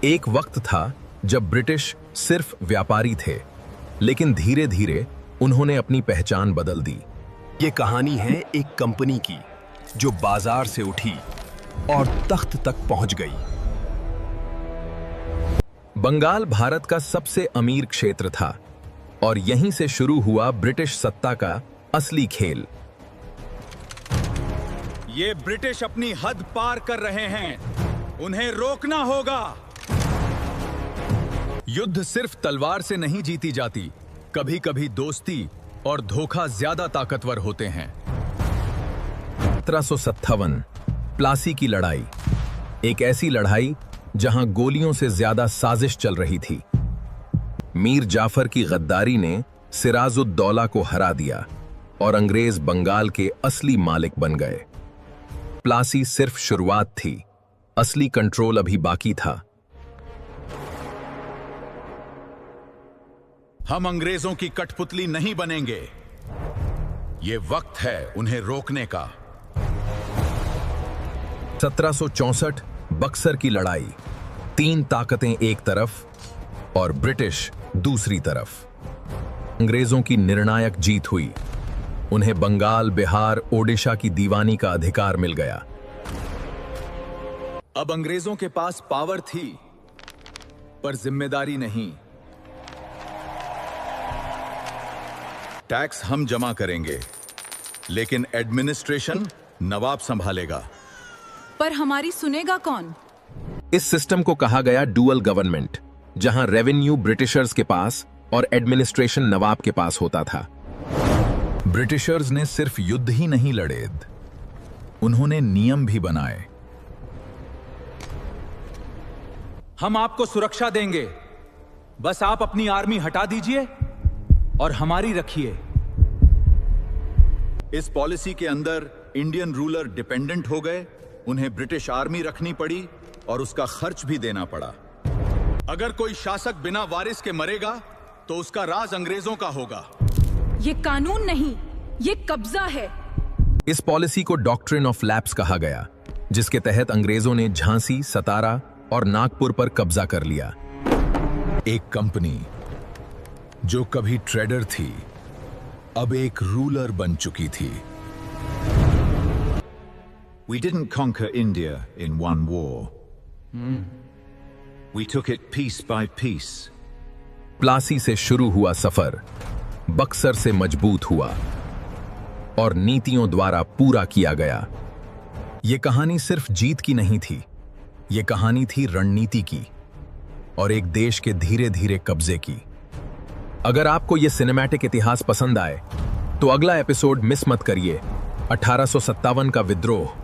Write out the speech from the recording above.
एक वक्त था जब ब्रिटिश सिर्फ व्यापारी थे, लेकिन धीरे धीरे उन्होंने अपनी पहचान बदल दी। ये कहानी है एक कंपनी की जो बाजार से उठी और तख्त तक पहुंच गई। बंगाल भारत का सबसे अमीर क्षेत्र था और यहीं से शुरू हुआ ब्रिटिश सत्ता का असली खेल। ये ब्रिटिश अपनी हद पार कर रहे हैं, उन्हें रोकना होगा। युद्ध सिर्फ तलवार से नहीं जीती जाती, कभी कभी दोस्ती और धोखा ज्यादा ताकतवर होते हैं। 1757 प्लासी की लड़ाई, एक ऐसी लड़ाई जहां गोलियों से ज्यादा साजिश चल रही थी। मीर जाफर की गद्दारी ने सिराजुद्दौला को हरा दिया और अंग्रेज बंगाल के असली मालिक बन गए। प्लासी सिर्फ शुरुआत थी, असली कंट्रोल अभी बाकी था। हम अंग्रेजों की कठपुतली नहीं बनेंगे। ये वक्त है उन्हें रोकने का। 1764 बक्सर की लड़ाई, 3 ताकतें एक तरफ और ब्रिटिश दूसरी तरफ। अंग्रेजों की निर्णायक जीत हुई। उन्हें बंगाल, बिहार, ओडिशा की दीवानी का अधिकार मिल गया। अब अंग्रेजों के पास पावर थी, पर जिम्मेदारी नहीं। टैक्स हम जमा करेंगे, लेकिन एडमिनिस्ट्रेशन नवाब संभालेगा। पर हमारी सुनेगा कौन? इस सिस्टम को कहा गया डुअल गवर्नमेंट, जहां रेवेन्यू ब्रिटिशर्स के पास और एडमिनिस्ट्रेशन नवाब के पास होता था। ब्रिटिशर्स ने सिर्फ युद्ध ही नहीं लड़े, उन्होंने नियम भी बनाए। हम आपको सुरक्षा देंगे, बस आप अपनी आर्मी हटा दीजिए और हमारी रखिए। इस पॉलिसी के अंदर इंडियन रूलर डिपेंडेंट हो गए, उन्हें ब्रिटिश आर्मी रखनी पड़ी और उसका खर्च भी देना पड़ा। अगर कोई शासक बिना वारिस के मरेगा तो उसका राज अंग्रेजों का होगा। ये कानून नहीं, ये कब्जा है। इस पॉलिसी को डॉक्ट्रिन ऑफ लैप्स कहा गया, जिसके तहत अंग्रेजों ने झांसी, सतारा और नागपुर पर कब्जा कर लिया। एक कंपनी जो कभी ट्रेडर थी, अब एक रूलर बन चुकी थी। We didn't conquer India in one war. We took it piece by piece. Plassey से शुरू हुआ सफर बक्सर से मजबूत हुआ और नीतियों द्वारा पूरा किया गया। यह कहानी सिर्फ जीत की नहीं थी, यह कहानी थी रणनीति की और एक देश के धीरे धीरे कब्जे की। अगर आपको यह सिनेमैटिक इतिहास पसंद आए तो अगला एपिसोड मिस मत करिए। 1857 का विद्रोह।